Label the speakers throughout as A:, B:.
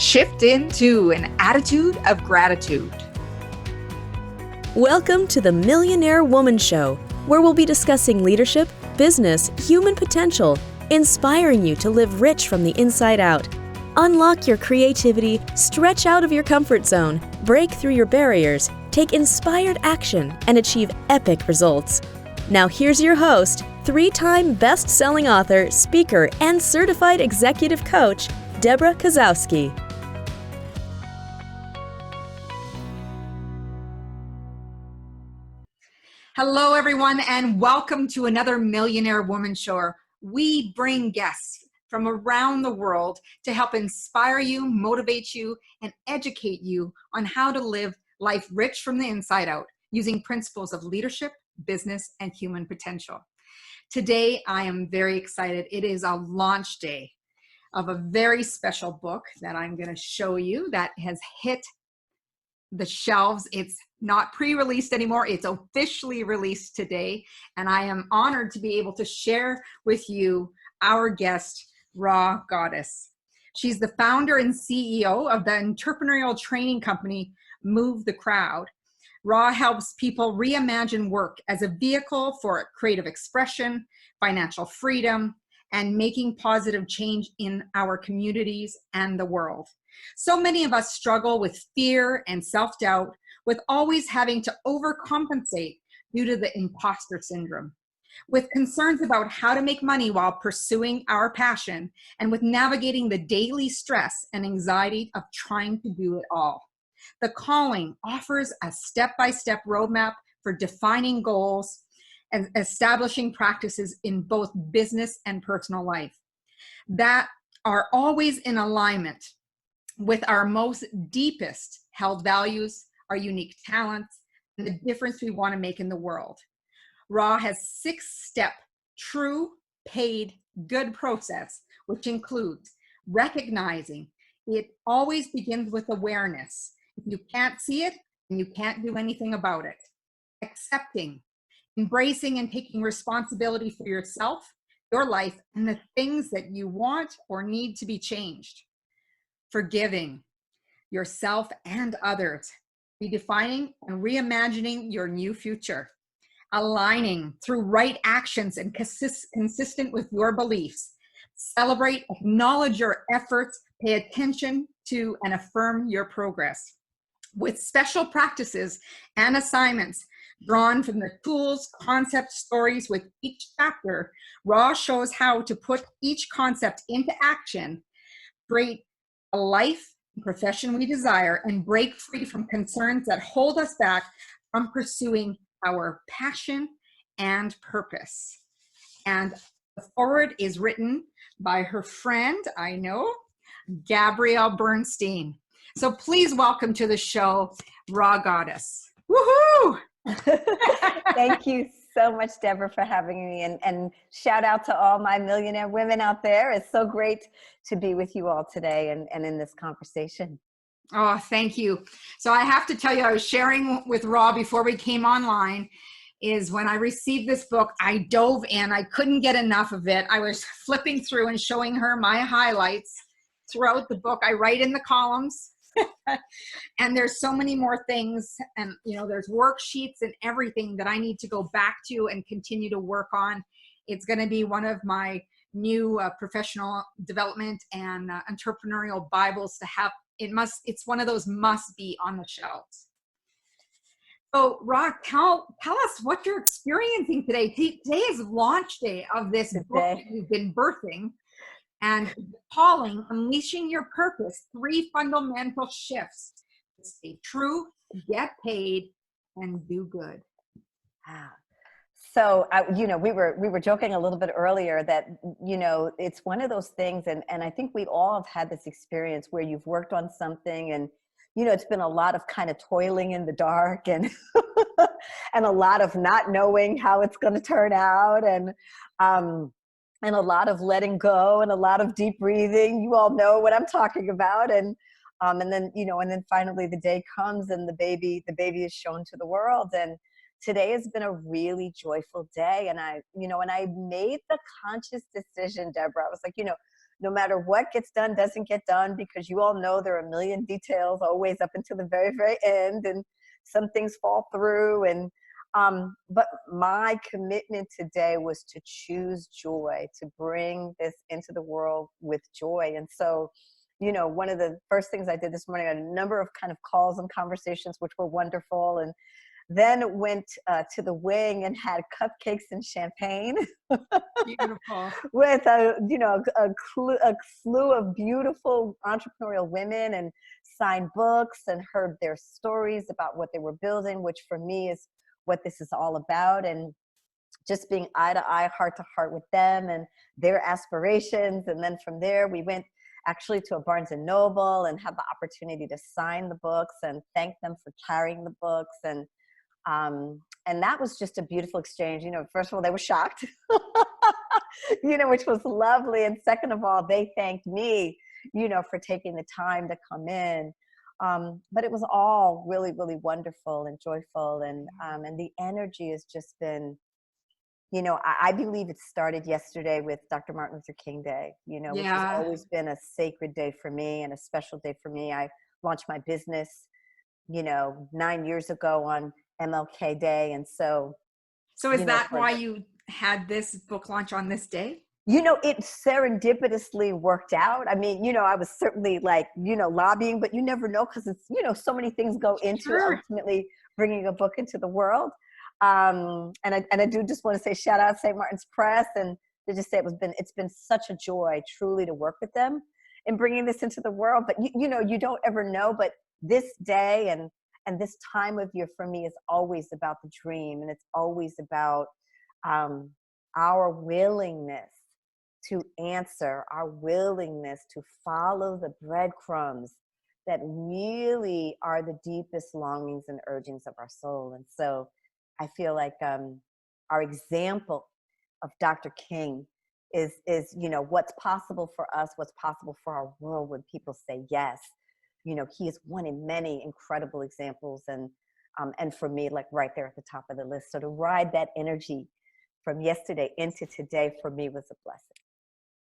A: shift into an attitude of gratitude.
B: Welcome to the Millionaire Woman Show, where we'll be discussing leadership, business, human potential, inspiring you to live rich from the inside out. Unlock your creativity, stretch out of your comfort zone, break through your barriers, take inspired action, and achieve epic results. Now here's your host, 3-time best-selling author, speaker, and certified executive coach, Debra Kasowski.
A: Hello, everyone, and welcome to another Millionaire Woman Show. We bring guests from around the world to help inspire you, motivate you, and educate you on how to live life rich from the inside out using principles of leadership, business, and human potential. Today, I am very excited. It is a launch day of a very special book that I'm going to show you that has hit the shelves. It's not pre-released anymore. It's officially released today. And I am honored to be able to share with you our guest, Rha Goddess. She's the founder and CEO of the entrepreneurial training company, Move the Crowd. Rha helps people reimagine work as a vehicle for creative expression, financial freedom, and making positive change in our communities and the world. So many of us struggle with fear and self-doubt, with always having to overcompensate due to the imposter syndrome, with concerns about how to make money while pursuing our passion, and with navigating the daily stress and anxiety of trying to do it all. The Calling offers a step-by-step roadmap for defining goals and establishing practices in both business and personal life that are always in alignment with our most deepest held values, our unique talents, and the difference we want to make in the world. Rha has 6-step, true, paid, good process, which includes recognizing it always begins with awareness. If you can't see it, then you can't do anything about it. Accepting, embracing and taking responsibility for yourself, your life, and the things that you want or need to be changed. Forgiving yourself and others, redefining and reimagining your new future. Aligning through right actions and consistent with your beliefs. Celebrate, acknowledge your efforts, pay attention to and affirm your progress. With special practices and assignments drawn from the tools, concepts, stories with each chapter, Rha shows how to put each concept into action, create a life and profession we desire, and break free from concerns that hold us back from pursuing our passion and purpose. And the foreword is written by her friend, I know, Gabrielle Bernstein. So please welcome to the show, Rha Goddess. Woohoo!
C: Thank you so much, Debra, for having me. And shout out to all my millionaire women out there. It's so great to be with you all today and in this conversation.
A: Oh, thank you. So I have to tell you, I was sharing with Rha before we came online, is when I received this book, I dove in. I couldn't get enough of it. I was flipping through and showing her my highlights throughout the book. I write in the columns. And there's so many more things, and there's worksheets and everything that I need to go back to and continue to work on. It's going to be one of my new professional development and entrepreneurial Bibles to have. It's one of those must be on the shelves. So Rha, tell us what you're experiencing today. Today is launch day of this book that you've been birthing. And Calling, Unleashing Your Purpose, 3 fundamental shifts to stay true, get paid, and do good.
C: So, we were joking a little bit earlier that, it's one of those things, and I think we all have had this experience where you've worked on something and, it's been a lot of kind of toiling in the dark and, and a lot of not knowing how it's going to turn out. And a lot of letting go and a lot of deep breathing. You all know what I'm talking about. And then finally the day comes and the baby is shown to the world. And today has been a really joyful day. And I made the conscious decision, Debra. I was like, no matter what gets done, doesn't get done, because you all know there are a million details always up until the very, very end, and some things fall through. And but my commitment today was to choose joy, to bring this into the world with joy. And so, you know, one of the first things I did this morning, I had a number of kind of calls and conversations, which were wonderful. And then went to the wing and had cupcakes and champagne.
A: Beautiful.
C: With a slew of beautiful entrepreneurial women, and signed books and heard their stories about what they were building, which for me is what this is all about. And just being eye to eye, heart to heart with them and their aspirations. And then from there, we went actually to a Barnes and Noble and had the opportunity to sign the books and thank them for carrying the books. And that was just a beautiful exchange. You know, first of all, they were shocked, you know, which was lovely. And second of all, they thanked me, you know, for taking the time to come in. But it was all really, really wonderful and joyful. And the energy has just been, you know, I believe it started yesterday with Dr. Martin Luther King Day, you know, which has always been a sacred day for me and a special day for me. I launched my business, you know, 9 years ago on MLK Day. And so
A: is that why you had this book launch on this day?
C: You know, it serendipitously worked out. I mean, you know, I was certainly like, you know, lobbying, but you never know, because it's, you know, so many things go into ultimately bringing a book into the world. And I do just want to say shout out St. Martin's Press, and to just say it's been such a joy truly to work with them in bringing this into the world. But you know, you don't ever know, but this day and this time of year for me is always about the dream, and it's always about our willingness to answer, our willingness to follow the breadcrumbs that really are the deepest longings and urgings of our soul. And so I feel like our example of Dr. King is, you know, what's possible for us, what's possible for our world when people say yes. You know, he is one in many incredible examples, and for me, like right there at the top of the list. So to ride that energy from yesterday into today for me was a blessing.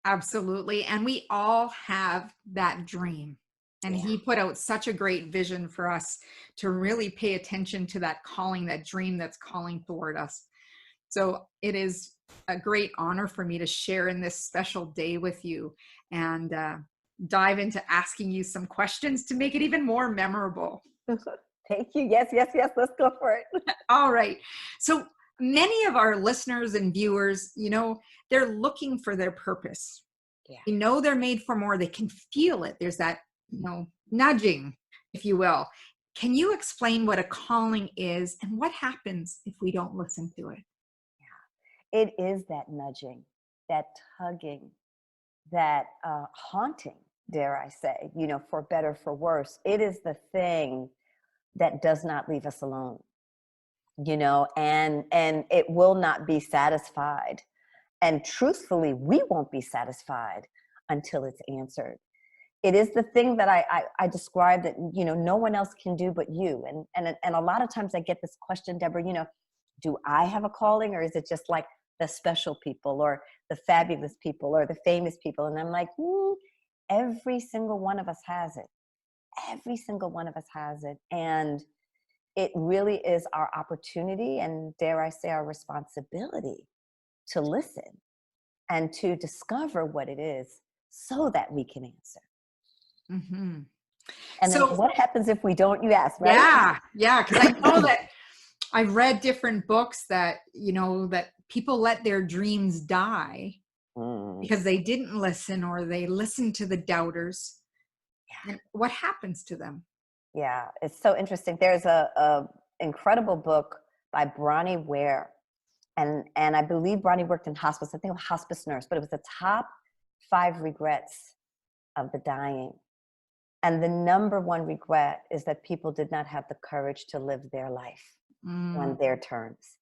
A: Absolutely. And we all have that dream. And he put out such a great vision for us to really pay attention to that calling, that dream that's calling toward us. So it is a great honor for me to share in this special day with you and dive into asking you some questions to make it even more memorable.
C: Thank you. Yes. Let's go for it.
A: All right. So many of our listeners and viewers, you know, they're looking for their purpose.
C: Yeah.
A: They know they're made for more. They can feel it. There's that, you know, nudging, if you will. Can you explain what a calling is and what happens if we don't listen to it?
C: Yeah. It is that nudging, that tugging, that haunting, dare I say, you know, for better, for worse. It is the thing that does not leave us alone, you know, and it will not be satisfied. And truthfully, we won't be satisfied until it's answered. It is the thing that I describe that, you know, no one else can do but you. And a lot of times I get this question, Deborah, you know, do I have a calling, or is it just like the special people or the fabulous people or the famous people? And I'm like, every single one of us has it. Every single one of us has it. And it really is our opportunity, and dare I say, our responsibility to listen and to discover what it is so that we can answer.
A: Mm-hmm.
C: And
A: so,
C: then what happens if we don't, you ask, right?
A: Yeah. Because I know that I've read different books that, you know, that people let their dreams die because they didn't listen, or they listened to the doubters. Yeah. And what happens to them?
C: Yeah, it's so interesting. There's a incredible book by Bronnie Ware. And I believe Bronnie worked in hospice. I think it was a hospice nurse, but it was the top 5 regrets of the dying. And the number one regret is that people did not have the courage to live their life on their terms,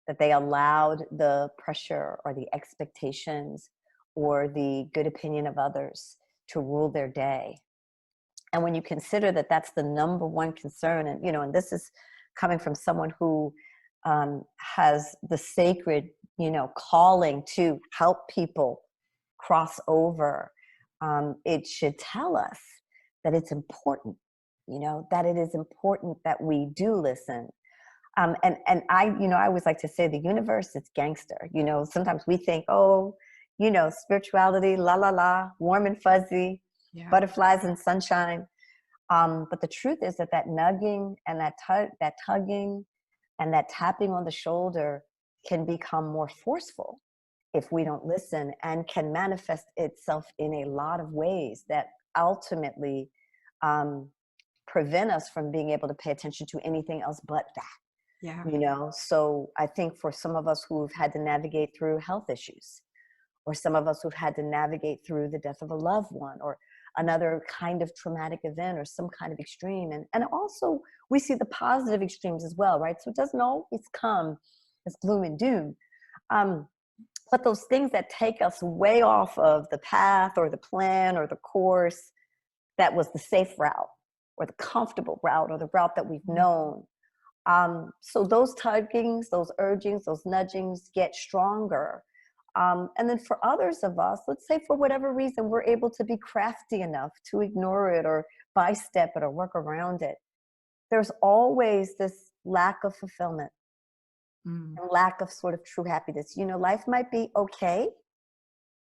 C: that they allowed the pressure or the expectations or the good opinion of others to rule their day. And when you consider that that's the number one concern, and, you know, and this is coming from someone who has the sacred, you know, calling to help people cross over it should tell us that it's important, that it is important that we do listen. And I always like to say the universe is gangster. Sometimes we think, oh, spirituality, la, la, la, warm and fuzzy,
A: Yeah.
C: butterflies and sunshine. But the truth is that nugging and that tugging and that tapping on the shoulder can become more forceful if we don't listen, and can manifest itself in a lot of ways that ultimately prevent us from being able to pay attention to anything else but that.
A: Yeah.
C: So I think for some of us who've had to navigate through health issues, or some of us who've had to navigate through the death of a loved one, or another kind of traumatic event, or some kind of extreme. And also we see the positive extremes as well, right? So it doesn't always come as gloom and doom. But those things that take us way off of the path or the plan or the course that was the safe route or the comfortable route or the route that we've known. So those tuggings, those urgings, those nudgings get stronger. And then for others of us, let's say for whatever reason, we're able to be crafty enough to ignore it or bystep it or work around it. There's always this lack of fulfillment and lack of sort of true happiness. Life might be okay,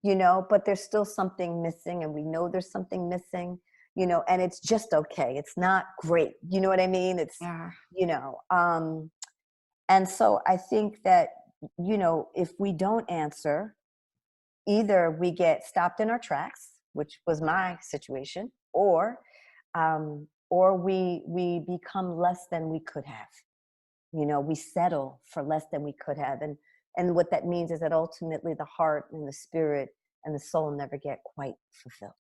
C: but there's still something missing, and we know there's something missing, and it's just okay. It's not great. You know what I mean? It's, and so I think that, if we don't answer, either we get stopped in our tracks, which was my situation, or we become less than we could have. We settle for less than we could have. And what that means is that ultimately the heart and the spirit and the soul never get quite fulfilled.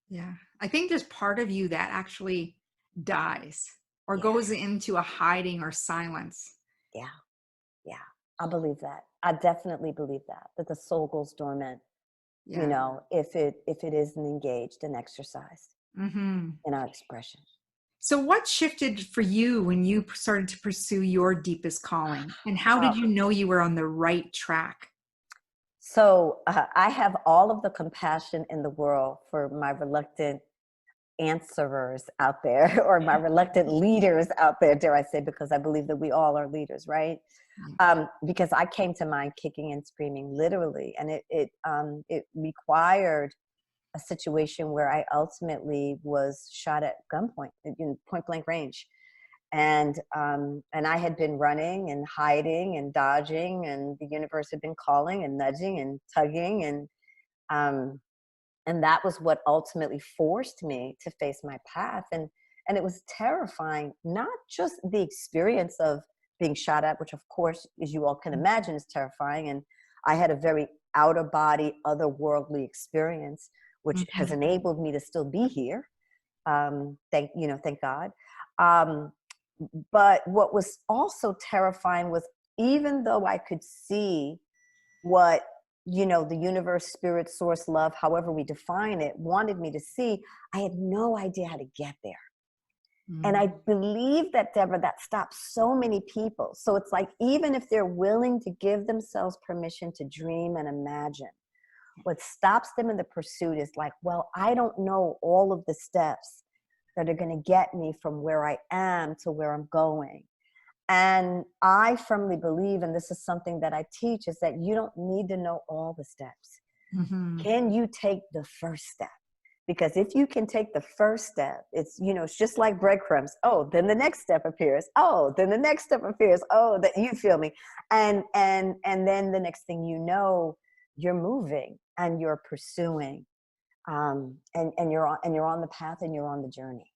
A: Yeah. I think there's part of you that actually dies or goes into a hiding or silence.
C: Yeah. Yeah. I believe that. I definitely believe that the soul goes dormant, if it isn't engaged and exercised in our expression.
A: So what shifted for you when you started to pursue your deepest calling? And how did you know you were on the right track?
C: So I have all of the compassion in the world for my reluctant answerers out there, or my reluctant leaders out there, dare I say, because I believe that we all are leaders, right? Because I came to mind kicking and screaming, literally. And it required a situation where I ultimately was shot at gunpoint, in point blank range. And I had been running and hiding and dodging, and the universe had been calling and nudging and tugging. And that was what ultimately forced me to face my path. And it was terrifying, not just the experience of being shot at, which of course, as you all can imagine, is terrifying. And I had a very out of body, otherworldly experience, which has enabled me to still be here. Thank God. But what was also terrifying was, even though I could see what, the universe, spirit, source, love, however we define it, wanted me to see, I had no idea how to get there. And I believe that, Debra, that stops so many people. So it's like, even if they're willing to give themselves permission to dream and imagine, what stops them in the pursuit is like, well, I don't know all of the steps that are going to get me from where I am to where I'm going. And I firmly believe, and this is something that I teach, is that you don't need to know all the steps. Can you take the first step? Because if you can take the first step, it's just like breadcrumbs. Oh, then the next step appears. Oh, then the next step appears. Oh, that, you feel me? And then the next thing you know, you're moving and you're pursuing, and you're on the path and you're on the journey.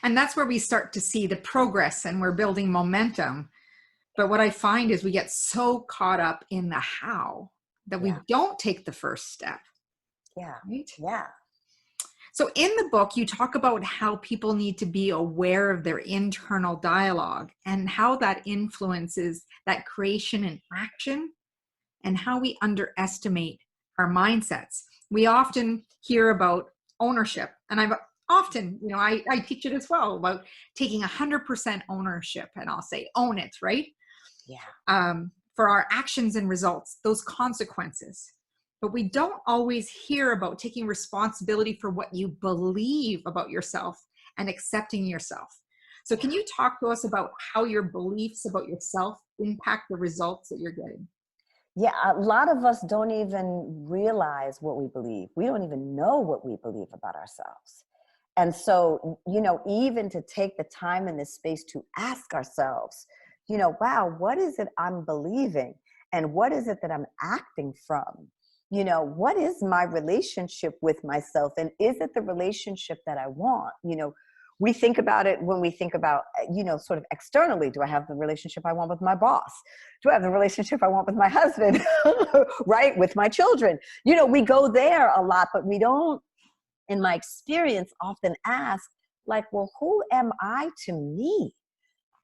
A: And that's where we start to see the progress, and we're building momentum. But what I find is we get so caught up in the how that we don't take the first step.
C: Yeah.
A: Right?
C: Yeah.
A: So in the book, you talk about how people need to be aware of their internal dialogue and how that influences that creation and action, and how we underestimate our mindsets. We often hear about ownership, and I've often, I teach it as well, about taking 100% ownership, and I'll say, own it, right?
C: Yeah.
A: For our actions and results, those consequences. but we don't always hear about taking responsibility for what you believe about yourself and accepting yourself. So can you talk to us about how your beliefs about yourself impact the results that you're getting?
C: Yeah, a lot of us don't even realize what we believe. We don't even know what we believe about ourselves. And so, even to take the time in this space to ask ourselves, wow, what is it I'm believing? And what is it that I'm acting from? What is my relationship with myself? And is it the relationship that I want? We think about it when we think about, sort of externally. Do I have the relationship I want with my boss? Do I have the relationship I want with my husband? Right? With my children? We go there a lot, but we don't, in my experience, often ask, like, well, who am I to me?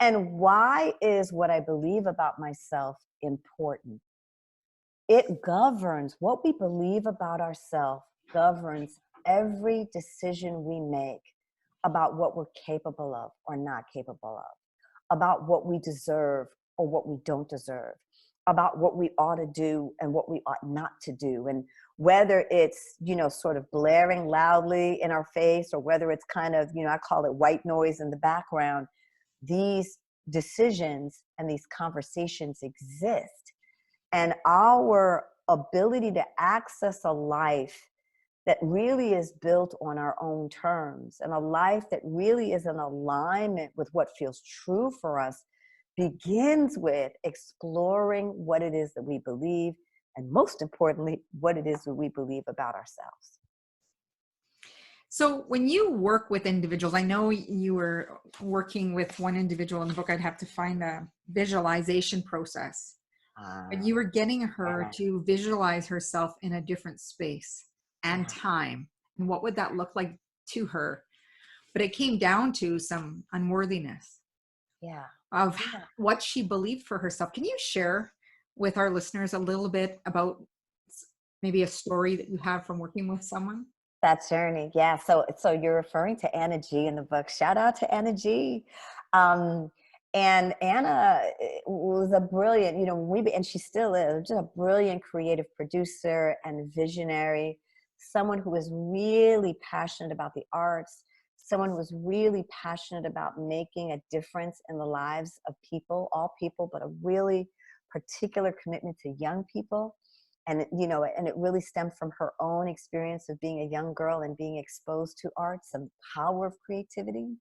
C: And why is what I believe about myself important? It governs what we believe about ourselves, governs every decision we make about what we're capable of or not capable of, about what we deserve or what we don't deserve, about what we ought to do and what we ought not to do. And whether it's, sort of blaring loudly in our face, or whether it's kind of, I call it white noise in the background, these decisions and these conversations exist. And our ability to access a life that really is built on our own terms, and a life that really is in alignment with what feels true for us, begins with exploring what it is that we believe, and most importantly, what it is that we believe about ourselves.
A: So when you work with individuals, I know you were working with one individual in the book. I'd have to find the visualization process. But you were getting her to visualize herself in a different space and time. And what would that look like to her? But it came down to some unworthiness of what she believed for herself. Can you share with our listeners a little bit about maybe a story that you have from working with someone?
C: That journey. Yeah. So you're referring to Anna G in the book. Shout out to Anna G. And Anna was a brilliant, and she still is, just a brilliant creative producer and visionary, someone who was really passionate about the arts, someone who was really passionate about making a difference in the lives of people, all people, but a really particular commitment to young people. And, and it really stemmed from her own experience of being a young girl and being exposed to arts and the power of creativity.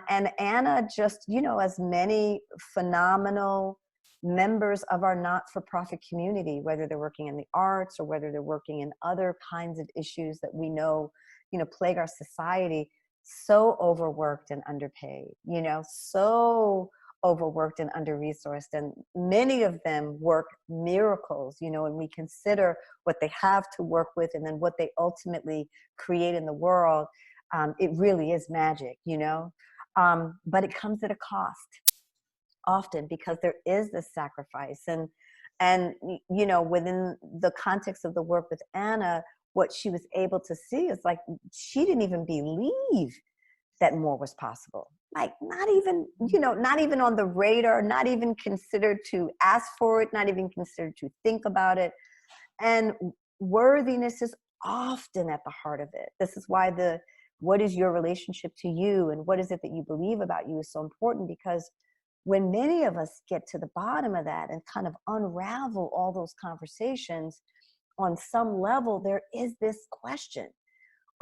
C: And Anna just, as many phenomenal members of our not-for-profit community, whether they're working in the arts or whether they're working in other kinds of issues that we know, plague our society, so overworked and underpaid, so overworked and under-resourced. And many of them work miracles, and we consider what they have to work with and then what they ultimately create in the world. It really is magic, but it comes at a cost often, because there is this sacrifice. And within the context of the work with Anna, what she was able to see is, like, she didn't even believe that more was possible. Like, not even, not even on the radar, not even considered to ask for it, not even considered to think about it. And worthiness is often at the heart of it. This is why what is your relationship to you and what is it that you believe about you is so important, because when many of us get to the bottom of that and kind of unravel all those conversations, on some level, there is this question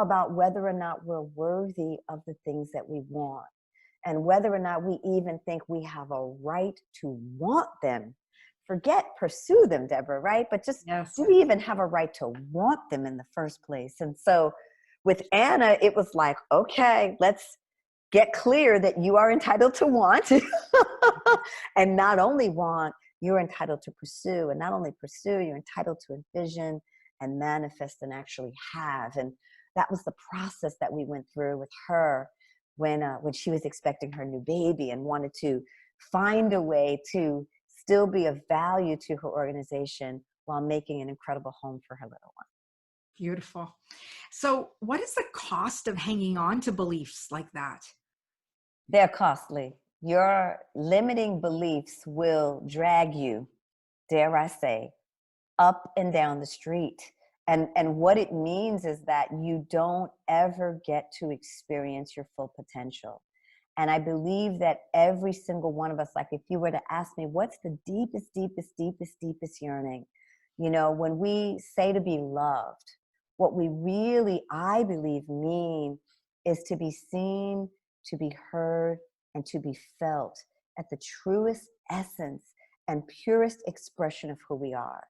C: about whether or not we're worthy of the things that we want, and whether or not we even think we have a right to want them. Forget pursue them, Deborah, right? But just, do we even have a right to want them in the first place? And so with Anna, it was like, okay, let's get clear that you are entitled to want and not only want, you're entitled to pursue, and not only pursue, you're entitled to envision and manifest and actually have. And that was the process that we went through with her when she was expecting her new baby and wanted to find a way to still be of value to her organization while making an incredible home for her little one.
A: Beautiful. So what is the cost of hanging on to beliefs like that?
C: They're costly. Your limiting beliefs will drag you, dare I say, up and down the street. And what it means is that you don't ever get to experience your full potential. And I believe that every single one of us, like if you were to ask me, what's the deepest, deepest, deepest, deepest yearning? You know, when we say to be loved, what we really, I believe, mean is to be seen, to be heard, and to be felt at the truest essence and purest expression of who we are.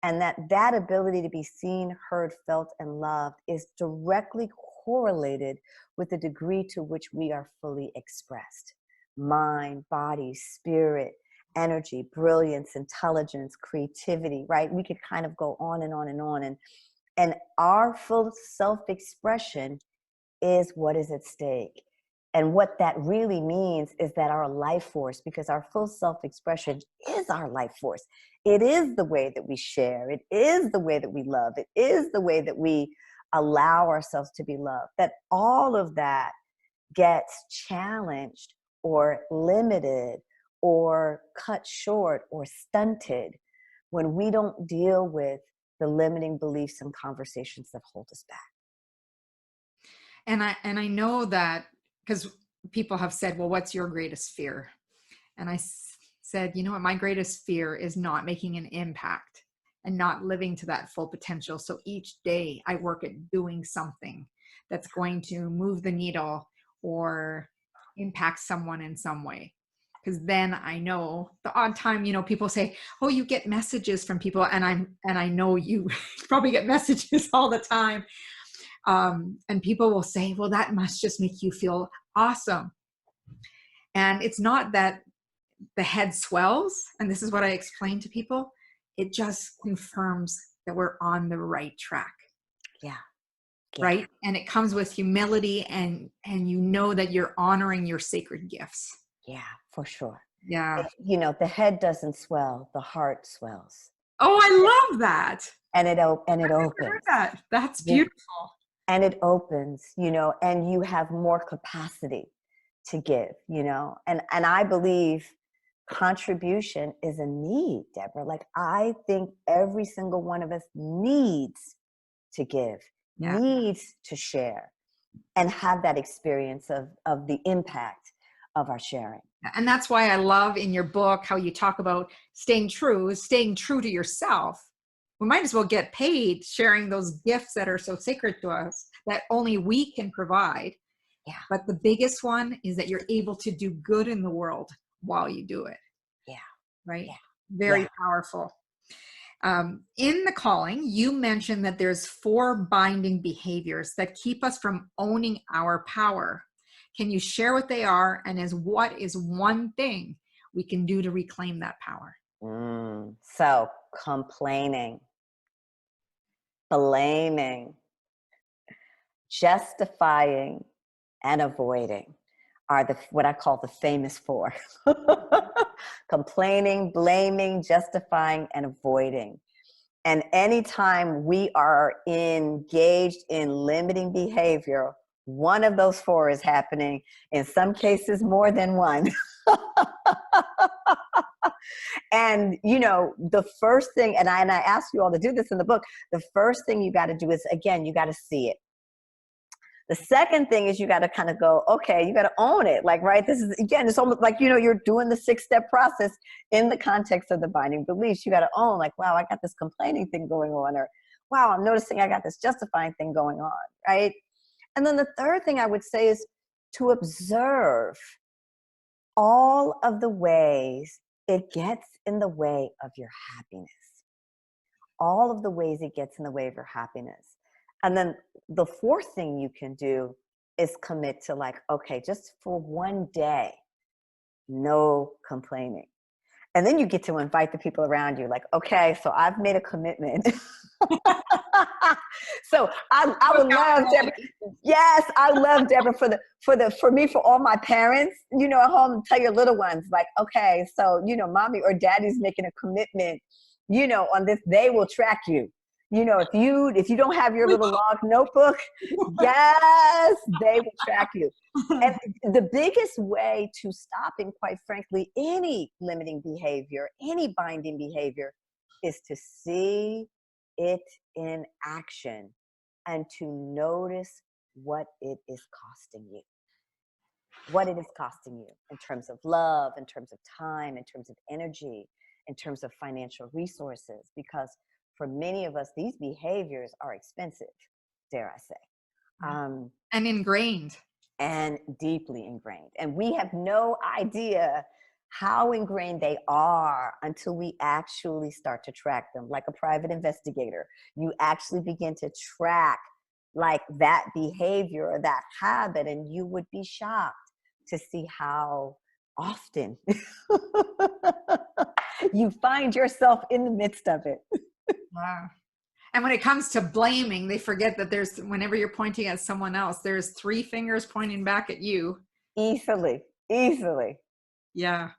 C: And that ability to be seen, heard, felt, and loved is directly correlated with the degree to which we are fully expressed. Mind, body, spirit, energy, brilliance, intelligence, creativity, right? We could kind of go on and on and on. And our full self-expression is what is at stake. And what that really means is that our life force, because our full self-expression is our life force. It is the way that we share. It is the way that we love. It is the way that we allow ourselves to be loved. That all of that gets challenged or limited or cut short or stunted when we don't deal with the limiting beliefs and conversations that hold us back.
A: And I know that because people have said, well, what's your greatest fear? And I said, you know what, my greatest fear is not making an impact and not living to that full potential. So each day I work at doing something that's going to move the needle or impact someone in some way. Because then I know the odd time, you know, people say, oh, you get messages from people. And I know you probably get messages all the time. And people will say, well, that must just make you feel awesome. And it's not that the head swells. And this is what I explain to people. It just confirms that we're on the right track.
C: Yeah.
A: Right. And it comes with humility and you know that you're honoring your sacred gifts.
C: Yeah, for sure.
A: Yeah.
C: You know, the head doesn't swell, the heart swells.
A: Oh, I love that.
C: And it opens.
A: Heard that. That's beautiful.
C: Yeah. And it opens, you know, and you have more capacity to give, you know. And I believe contribution is a need, Debra. Like, I think every single one of us needs to give, needs to share, and have that experience of the impact of our sharing.
A: And that's why I love in your book how you talk about staying true to yourself. We might as well get paid sharing those gifts that are so sacred to us that only we can provide.
C: Yeah.
A: But the biggest one is that you're able to do good in the world while you do it.
C: Yeah.
A: Right?
C: Yeah.
A: Very powerful. In the calling, you mentioned that there's 4 binding behaviors that keep us from owning our power. Can you share what they are, and what is one thing we can do to reclaim that power?
C: So complaining, blaming, justifying, and avoiding are what I call the famous 4. Complaining, blaming, justifying, and avoiding. And anytime we are engaged in limiting behavior, one of those 4 is happening, in some cases more than one. And, you know, the first thing, and I ask you all to do this in the book, the first thing you got to do is, again, you got to see it. The second thing is you got to kind of go, okay, you got to own it. Like, right, this is, again, it's almost like, you know, you're doing the 6-step process in the context of the binding beliefs. You got to own, like, wow, I got this complaining thing going on, or wow, I'm noticing I got this justifying thing going on, right? And then the third thing I would say is to observe all of the ways it gets in the way of your happiness. All of the ways it gets in the way of your happiness. And then the 4th thing you can do is commit to, like, okay, just for one day, no complaining. And then you get to invite the people around you, like, okay, so I've made a commitment. So I would love Debra. Yes, I love Debra for me, for all my parents, you know, at home, tell your little ones, like, okay, so, you know, mommy or daddy's making a commitment, you know, on this, they will track you. You know, if you don't have your little log notebook, yes, they will track you. And the biggest way to stopping, quite frankly, any limiting behavior, any binding behavior, is to see it in action and to notice what it is costing you. What it is costing you in terms of love, in terms of time, in terms of energy, in terms of financial resources. Because for many of us, these behaviors are expensive, dare I say.
A: And ingrained.
C: And deeply ingrained. And we have no idea how ingrained they are until we actually start to track them. Like a private investigator, you actually begin to track like that behavior or that habit, and you would be shocked to see how often you find yourself in the midst of it.
A: Wow. And when it comes to blaming, they forget that whenever you're pointing at someone else, there's 3 fingers pointing back at you.
C: Easily.
A: Yeah.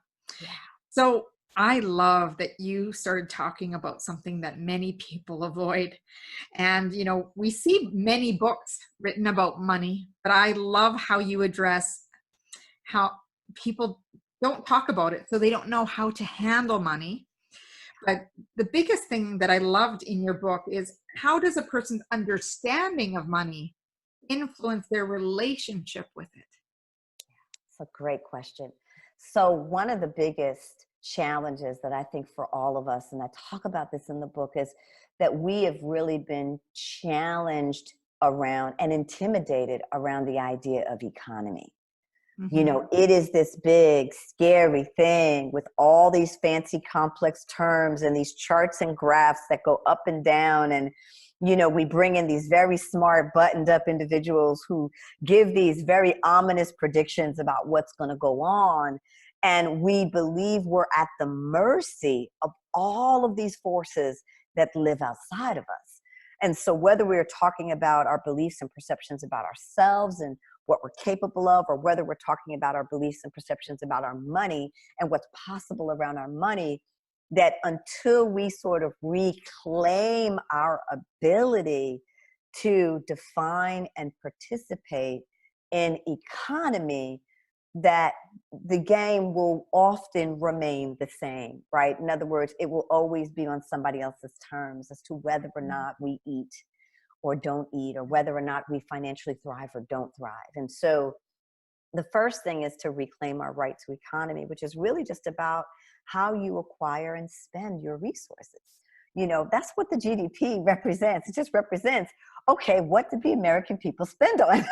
A: So I love that you started talking about something that many people avoid. And, we see many books written about money, but I love how you address how people don't talk about it, so they don't know how to handle money. But the biggest thing that I loved in your book is, how does a person's understanding of money influence their relationship with it?
C: It's a great question. So one of the biggest challenges that I think for all of us, and I talk about this in the book, is that we have really been challenged around and intimidated around the idea of economy.
A: Mm-hmm.
C: It is this big, scary thing with all these fancy, complex terms and these charts and graphs that go up and down. And, we bring in these very smart, buttoned up individuals who give these very ominous predictions about what's going to go on. And we believe we're at the mercy of all of these forces that live outside of us. And so whether we're talking about our beliefs and perceptions about ourselves and what we're capable of, or whether we're talking about our beliefs and perceptions about our money and what's possible around our money, that until we sort of reclaim our ability to define and participate in economy, that the game will often remain the same, right? In other words, it will always be on somebody else's terms as to whether or not we eat or don't eat, or whether or not we financially thrive or don't thrive. And so the first thing is to reclaim our right to economy, which is really just about how you acquire and spend your resources. That's what the GDP represents. It just represents, okay, what did the American people spend on?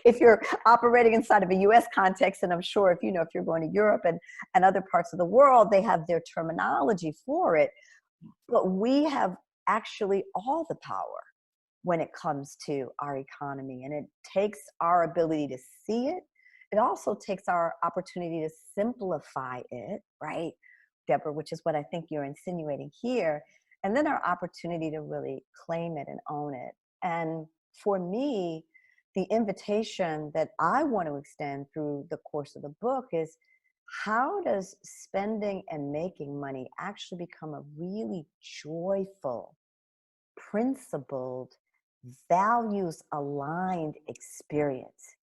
C: If you're operating inside of a US context, and I'm sure if you're going to Europe and other parts of the world, they have their terminology for it. But we have actually all the power when it comes to our economy. And it takes our ability to see it. It also takes our opportunity to simplify it, right, Debra, which is what I think you're insinuating here. And then our opportunity to really claim it and own it. And for me, the invitation that I want to extend through the course of the book is, how does spending and making money actually become a really joyful, principled, values-aligned experience?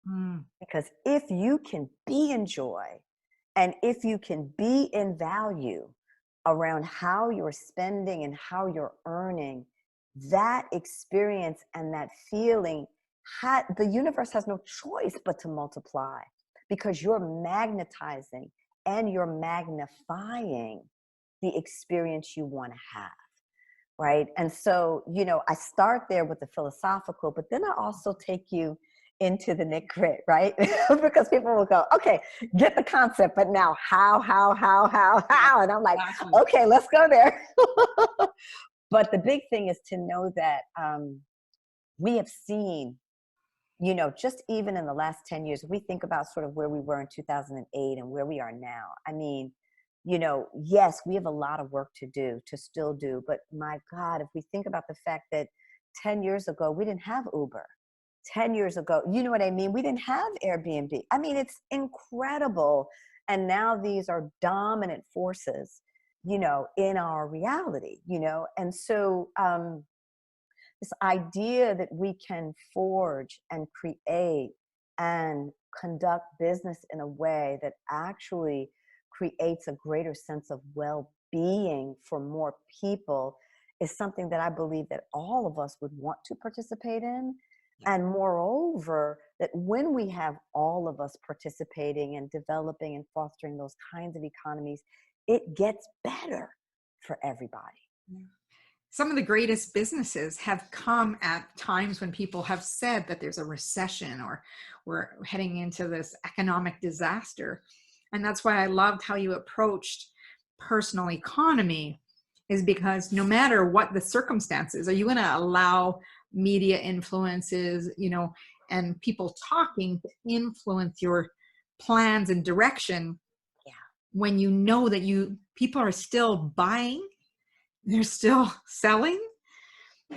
C: Because if you can be in joy, and if you can be in value around how you're spending and how you're earning, that experience and that feeling, the universe has no choice but to multiply, because you're magnetizing and you're magnifying the experience you want to have. Right. And so, I start there with the philosophical, but then I also take you into the nit grit, right? Because people will go, okay, get the concept, but now how? And I'm like, okay, let's go there. But the big thing is to know that we have seen, just even in the last 10 years, we think about sort of where we were in 2008 and where we are now. I mean, yes, we have a lot of work to still do. But my God, if we think about the fact that 10 years ago, we didn't have Uber. 10 years ago, you know what I mean? We didn't have Airbnb. I mean, it's incredible. And now these are dominant forces, in our reality, And so this idea that we can forge and create and conduct business in a way that actually creates a greater sense of well being for more people is something that I believe that all of us would want to participate in. And moreover, that when we have all of us participating and developing and fostering those kinds of economies, it gets better for everybody.
A: Some of the greatest businesses have come at times when people have said that there's a recession or we're heading into this economic disaster. And that's why I loved how you approached personal economy, is because no matter what the circumstances, are you going to allow media influences, and people talking to influence your plans and direction when you know that people are still buying, they're still selling,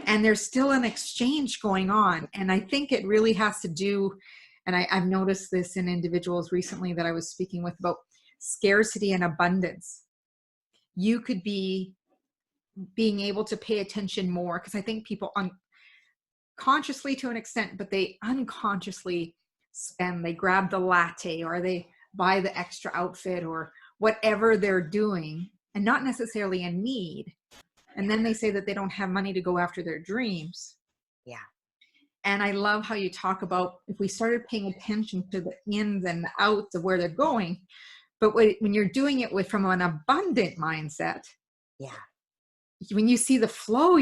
A: and there's still an exchange going on. And I think it really has to do, and I've noticed this in individuals recently that I was speaking with about scarcity and abundance. You could be being able to pay attention more, because I think people consciously to an extent, but they unconsciously spend, they grab the latte or they buy the extra outfit or whatever they're doing, and not necessarily a need. And then they say that they don't have money to go after their dreams.
C: Yeah.
A: And I love how you talk about if we started paying attention to the ins and the outs of where they're going, but when you're doing it from an abundant mindset, when you see the flow,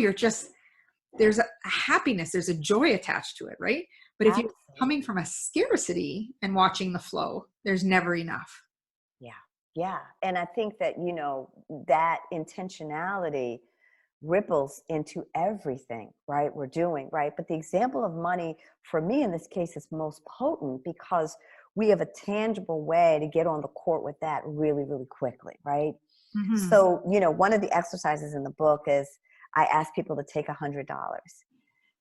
A: there's a happiness, there's a joy attached to it, right? But if you're coming from a scarcity and watching the flow, there's never enough.
C: Yeah. And I think that, that intentionality ripples into everything, right? We're doing, right? But the example of money for me in this case is most potent because we have a tangible way to get on the court with that really, really quickly, right? Mm-hmm. So, one of the exercises in the book is I ask people to take $100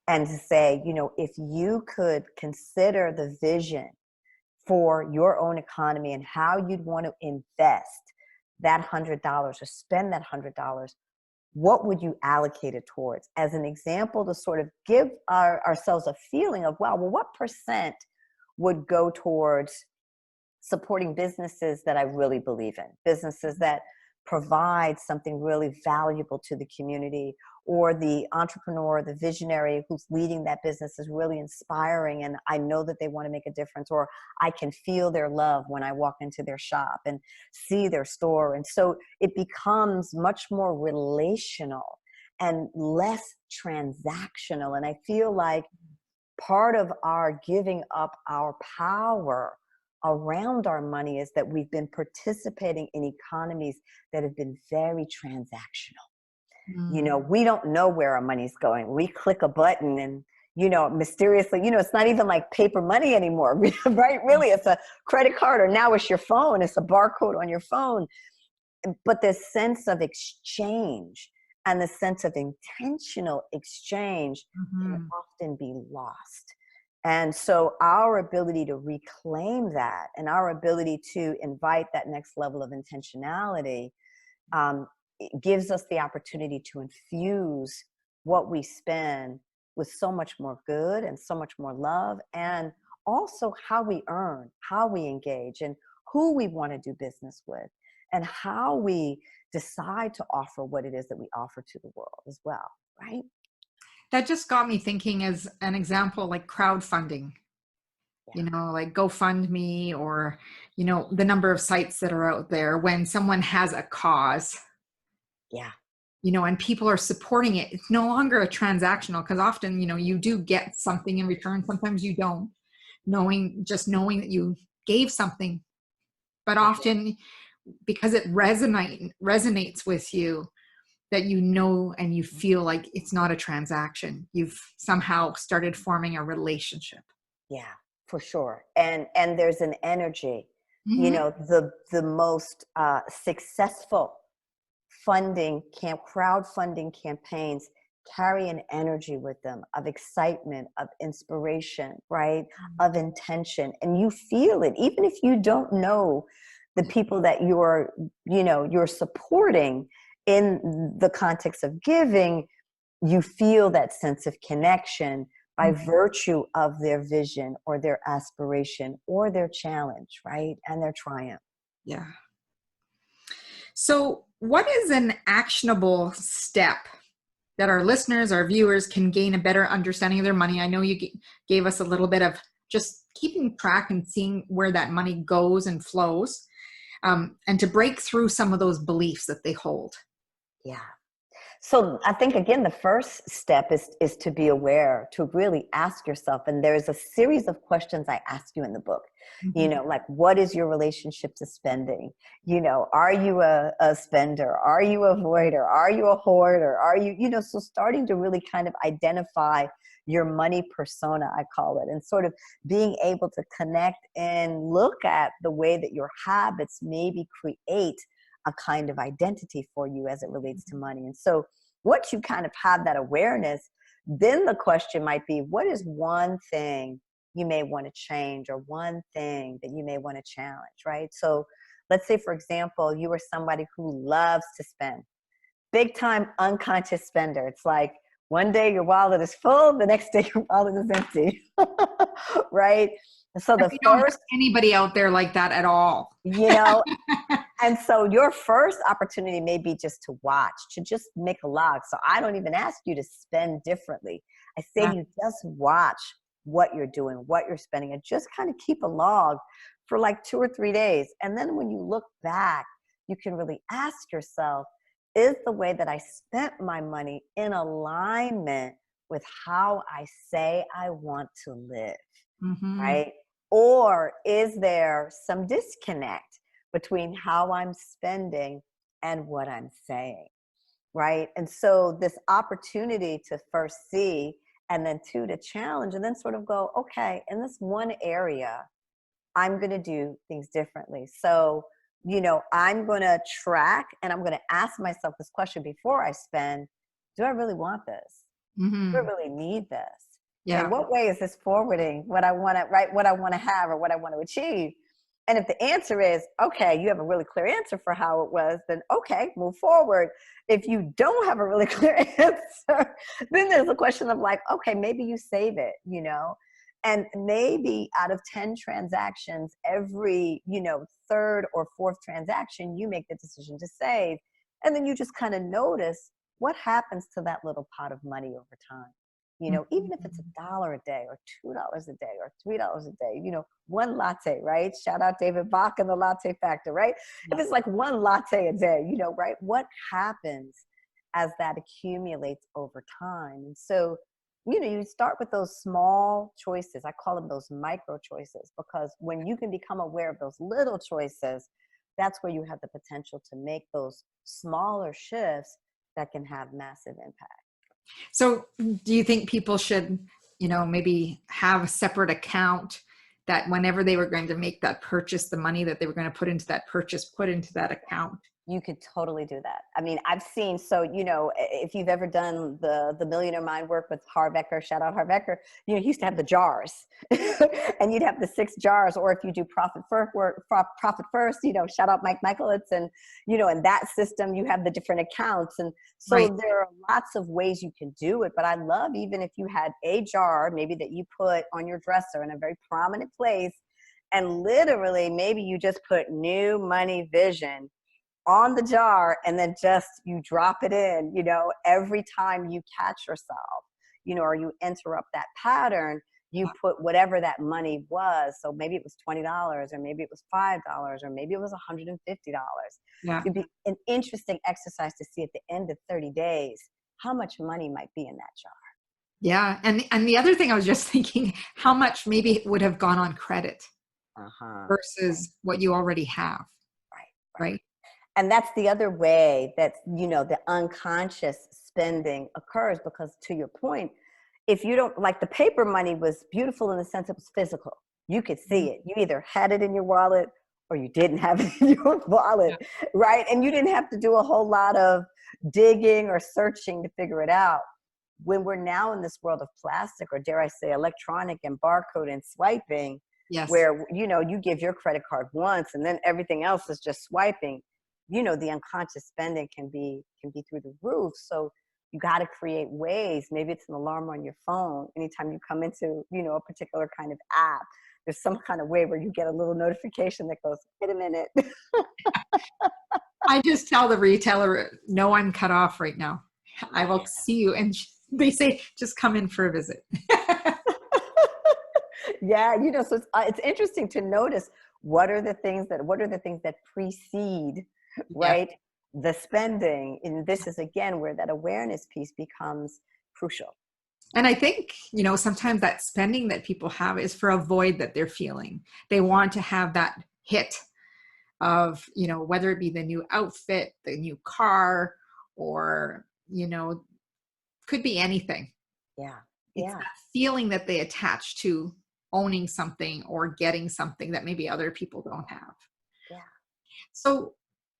C: and to say, if you could consider the vision for your own economy and how you'd want to invest that $100 or spend that $100, what would you allocate it towards? As an example, to sort of give ourselves a feeling of, well, what percent would go towards supporting businesses that I really believe in, businesses that provide something really valuable to the community, or the entrepreneur, the visionary who's leading that business is really inspiring and I know that they want to make a difference, or I can feel their love when I walk into their shop and see their store. And so it becomes much more relational and less transactional. And I feel like part of our giving up our power around our money is that we've been participating in economies that have been very transactional. We don't know where our money's going. We click a button and, mysteriously, it's not even like paper money anymore, right? Really, it's a credit card, or now it's your phone. It's a barcode on your phone. But the sense of exchange and the sense of intentional exchange can often be lost. And so our ability to reclaim that and our ability to invite that next level of intentionality it gives us the opportunity to infuse what we spend with so much more good and so much more love, and also how we earn, how we engage, and who we want to do business with, and how we decide to offer what it is that we offer to the world as well, right?
A: That just got me thinking, as an example, like crowdfunding, like GoFundMe, or, the number of sites that are out there when someone has a cause. And people are supporting it. It's no longer a transactional, because often, you do get something in return. Sometimes you don't, knowing that you gave something, but often because it resonates with you, that and you feel like it's not a transaction. You've somehow started forming a relationship.
C: Yeah, for sure. And there's an energy, the most successful crowdfunding campaigns carry an energy with them of excitement, of inspiration, right? Of intention. And you feel it, even if you don't know the people that you're supporting in the context of giving, you feel that sense of connection by virtue of their vision or their aspiration or their challenge, right? And their triumph.
A: Yeah. So what is an actionable step that our listeners, our viewers can gain a better understanding of their money? I know you gave us a little bit of just keeping track and seeing where that money goes and flows, and to break through some of those beliefs that they hold.
C: Yeah. So I think, again, the first step is to be aware, to really ask yourself. And there's a series of questions I ask you in the book, like, what is your relationship to spending? Are you a spender? Are you a voider? Are you a hoarder? Are you, so starting to really kind of identify your money persona, I call it, and sort of being able to connect and look at the way that your habits maybe create a kind of identity for you as it relates to money. And so once you kind of have that awareness, then the question might be, what is one thing you may want to change, or one thing that you may want to challenge, right? So let's say, for example, you are somebody who loves to spend, big time unconscious spender. It's like one day your wallet is full, the next day your wallet is empty, right? So the
A: You don't have anybody out there like that at all.
C: And so your first opportunity may be just to watch, to just make a log. So I don't even ask you to spend differently. I say you just watch what you're doing, what you're spending, and just kind of keep a log for like 2 or 3 days. And then when you look back, you can really ask yourself, is the way that I spent my money in alignment with how I say I want to live, right? Or is there some disconnect between how I'm spending and what I'm saying, right? And so this opportunity to first see, and then 2, to challenge, and then sort of go, okay, in this one area, I'm going to do things differently. So, I'm going to track, and I'm going to ask myself this question before I spend: do I really want this? Do I really need this?
A: Yeah.
C: In what way is this forwarding what I want to, right? What I want to have, or what I want to achieve? And if the answer is, okay, you have a really clear answer for how it was, then okay, move forward. If you don't have a really clear answer, then there's a question of like, okay, maybe you save it, and maybe out of 10 transactions, every, 3rd or 4th transaction, you make the decision to save. And then you just kind of notice what happens to that little pot of money over time. Even if it's $1 a day, or $2 a day, or $3 a day, one latte, right? Shout out David Bach and the Latte Factor, right? If it's like one latte a day, right? What happens as that accumulates over time? And so, you start with those small choices. I call them those micro choices, because when you can become aware of those little choices, that's where you have the potential to make those smaller shifts that can have massive impact.
A: So do you think people should, maybe have a separate account that whenever they were going to make that purchase, the money that they were going to put into that purchase, put into that account?
C: You could totally do that. I mean, I've seen, so, if you've ever done the Millionaire Mind work with Harv Eker, shout out Harv Eker, he used to have the jars and you'd have the 6 jars. Or if you do Profit First, shout out Mike Michalitz, and, in that system, you have the different accounts. And so there are lots of ways you can do it. But I love, even if you had a jar, maybe that you put on your dresser in a very prominent place, and literally maybe you just put new money vision on the jar, and then just you drop it in, every time you catch yourself, or you interrupt that pattern, you put whatever that money was. So maybe it was $20, or maybe it was $5, or maybe it was $150.
A: Yeah.
C: It'd be an interesting exercise to see at the end of 30 days how much money might be in that jar.
A: Yeah. And the other thing I was just thinking, how much maybe would have gone on credit versus what you already have. Right.
C: And that's the other way that, the unconscious spending occurs, because to your point, if you don't, like, the paper money was beautiful in the sense it was physical. You could see it. You either had it in your wallet or you didn't have it in your wallet, right? And you didn't have to do a whole lot of digging or searching to figure it out. When we're now in this world of plastic, or dare I say electronic and barcode and swiping, where, you give your credit card once and then everything else is just swiping, the unconscious spending can be through the roof. So you got to create ways. Maybe it's an alarm on your phone. Anytime you come into, a particular kind of app, there's some kind of way where you get a little notification that goes, wait a minute.
A: I just tell the retailer, no, I'm cut off right now. I will see you. And they say, just come in for a visit.
C: Yeah, so it's interesting to notice what are the things that precede,
A: Yeah.
C: right? The spending. And this is again where that awareness piece becomes crucial.
A: And I think, sometimes that spending that people have is for a void that they're feeling. They want to have that hit of, whether it be the new outfit, the new car, or, could be anything.
C: Yeah.
A: It's
C: Yeah.
A: that feeling that they attach to owning something or getting something that maybe other people don't have.
C: Yeah.
A: So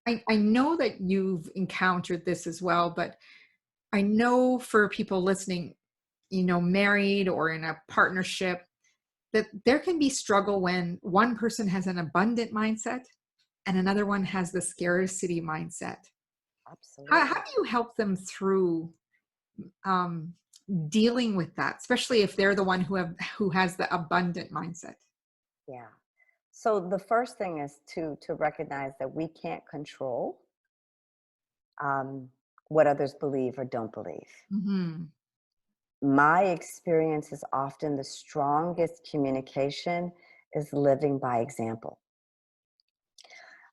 A: I know that you've encountered this as well, but I know for people listening, married or in a partnership, that there can be struggle when one person has an abundant mindset and another one has the scarcity mindset.
C: Absolutely.
A: How do you help them through dealing with that, especially if they're the one who has the abundant mindset?
C: Yeah. So the first thing is to recognize that we can't control what others believe or don't believe.
A: Mm-hmm.
C: My experience is often the strongest communication is living by example.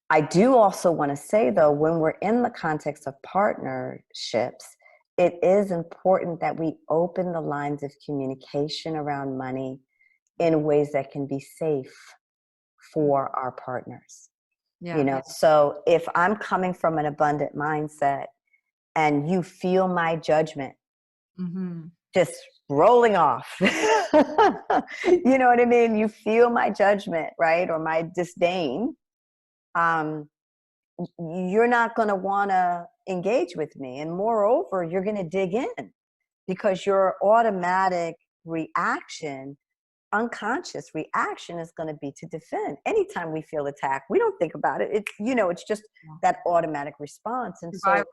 C: I do also want to say, though, when we're in the context of partnerships, it is important that we open the lines of communication around money in ways that can be safe for our partners.
A: Yeah.
C: So if I'm coming from an abundant mindset and you feel my judgment
A: Mm-hmm.
C: just rolling off, you know what I mean? You feel my judgment, right? Or my disdain. You're not going to want to engage with me. And moreover, you're going to dig in because your automatic reaction, unconscious reaction is going to be to defend. Anytime we feel attacked, we don't think about it. It's just that automatic response. And so,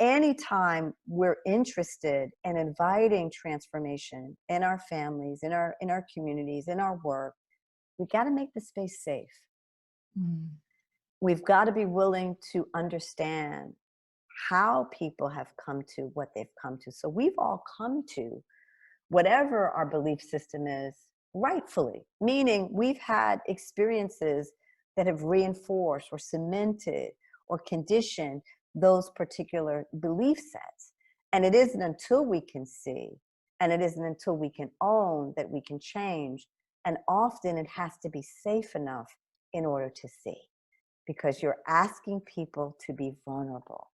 C: anytime we're interested in inviting transformation in our families, in our communities, in our work, we got to make the space safe.
A: Mm.
C: We've got to be willing to understand how people have come to what they've come to. So we've all come to whatever our belief system is rightfully, meaning we've had experiences that have reinforced or cemented or conditioned those particular belief sets. And it isn't until we can see, and it isn't until we can own that we can change. And often it has to be safe enough in order to see. Because you're asking people to be vulnerable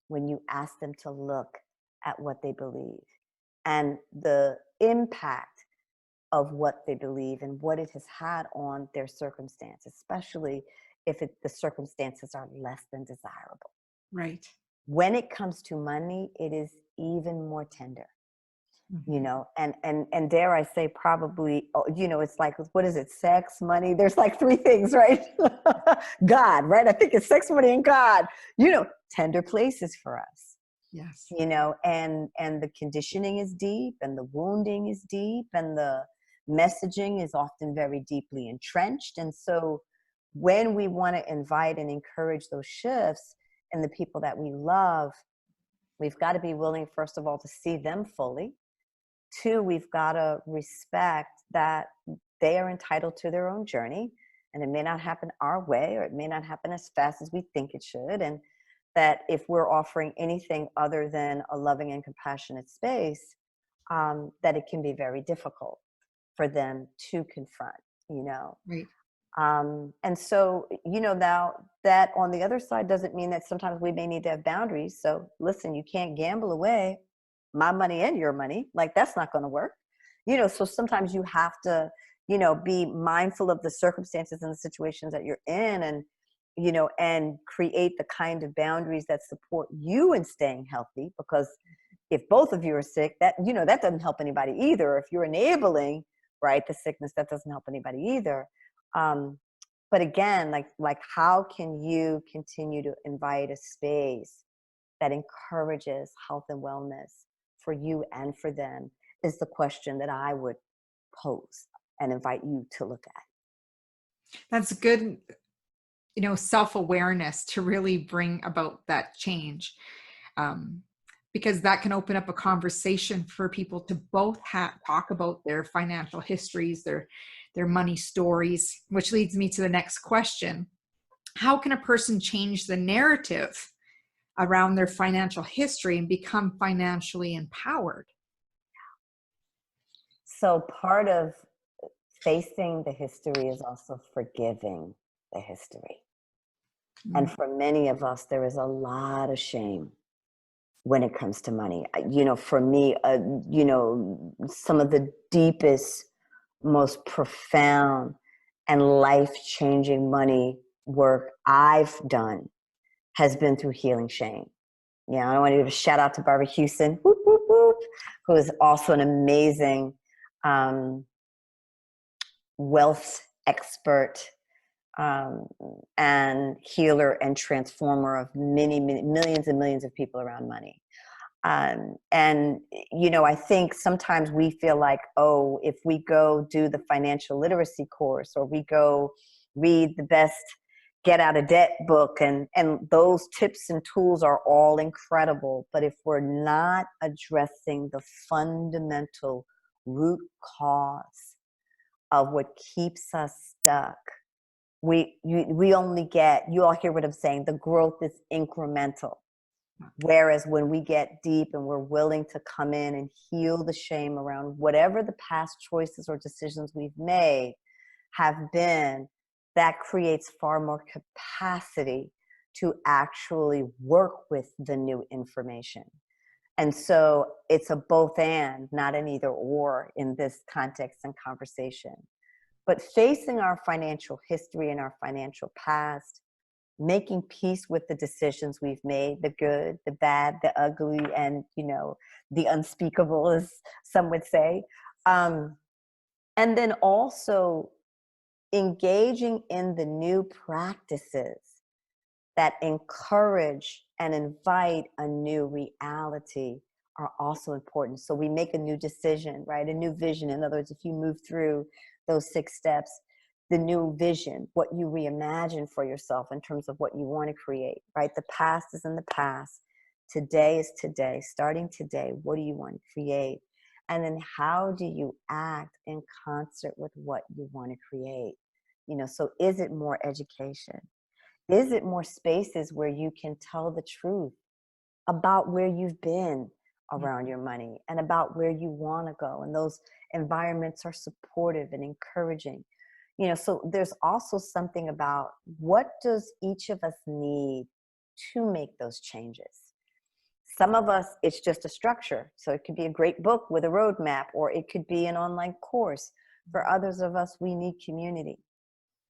C: when you ask them to look at what they believe and the impact of what they believe and what it has had on their circumstance, especially if the circumstances are less than desirable.
A: Right.
C: When it comes to money, it is even more tender. And dare I say, probably, it's like, what is it? Sex, money. There's like three things, right? God, right? I think it's sex, money, and God, tender places for us,
A: Yes.
C: and the conditioning is deep and the wounding is deep and the messaging is often very deeply entrenched. And so when we want to invite and encourage those shifts in the people that we love, we've got to be willing, first of all, to see them fully. Two, we've got to respect that they are entitled to their own journey, and it may not happen our way, or it may not happen as fast as we think it should. And that if we're offering anything other than a loving and compassionate space, that it can be very difficult for them to confront,
A: Right.
C: And so, now that on the other side doesn't mean that sometimes we may need to have boundaries. So listen, you can't gamble away my money and your money. Like, that's not going to work. So sometimes you have to, be mindful of the circumstances and the situations that you're in, and, and create the kind of boundaries that support you in staying healthy. Because if both of you are sick, that, that doesn't help anybody either. If you're enabling, right, the sickness, that doesn't help anybody either. But again, like how can you continue to invite a space that encourages health and wellness for you and for them is the question that I would pose and invite you to look at.
A: That's good. self-awareness to really bring about that change. Because that can open up a conversation for people to both talk about their financial histories, their money stories, which leads me to the next question. How can a person change the narrative around their financial history and become financially empowered?
C: So part of facing the history is also forgiving the history. And for many of us, there is a lot of shame when it comes to money. For me, some of the deepest, most profound and life-changing money work I've done has been through healing shame. I want to give a shout out to Barbara Houston, whoop, whoop, whoop, who is also an amazing wealth expert and healer and transformer of many, millions and millions of people around money. I think sometimes we feel like, oh, if we go do the financial literacy course, or we go read the best get out of debt book, and those tips and tools are all incredible. But if we're not addressing the fundamental root cause of what keeps us stuck, we only get, you all hear what I'm saying, the growth is incremental. Whereas when we get deep and we're willing to come in and heal the shame around whatever the past choices or decisions we've made have been, that creates far more capacity to actually work with the new information. And so it's a both and, not an either or in this context and conversation. But facing our financial history and our financial past, making peace with the decisions we've made, the good, the bad, the ugly, and, the unspeakable, as some would say. And then also engaging in the new practices that encourage and invite a new reality are also important. So we make a new decision, right? A new vision. In other words, if you move through those 6 steps, the new vision, what you reimagine for yourself in terms of what you want to create, right? The past is in the past. Today is today. Starting today, what do you want to create? And then how do you act in concert with what you want to create? So is it more education? Is it more spaces where you can tell the truth about where you've been around your money and about where you want to go? And those environments are supportive and encouraging. So there's also something about, what does each of us need to make those changes? Some of us, it's just a structure. So it could be a great book with a roadmap, or it could be an online course. For others of us, we need community.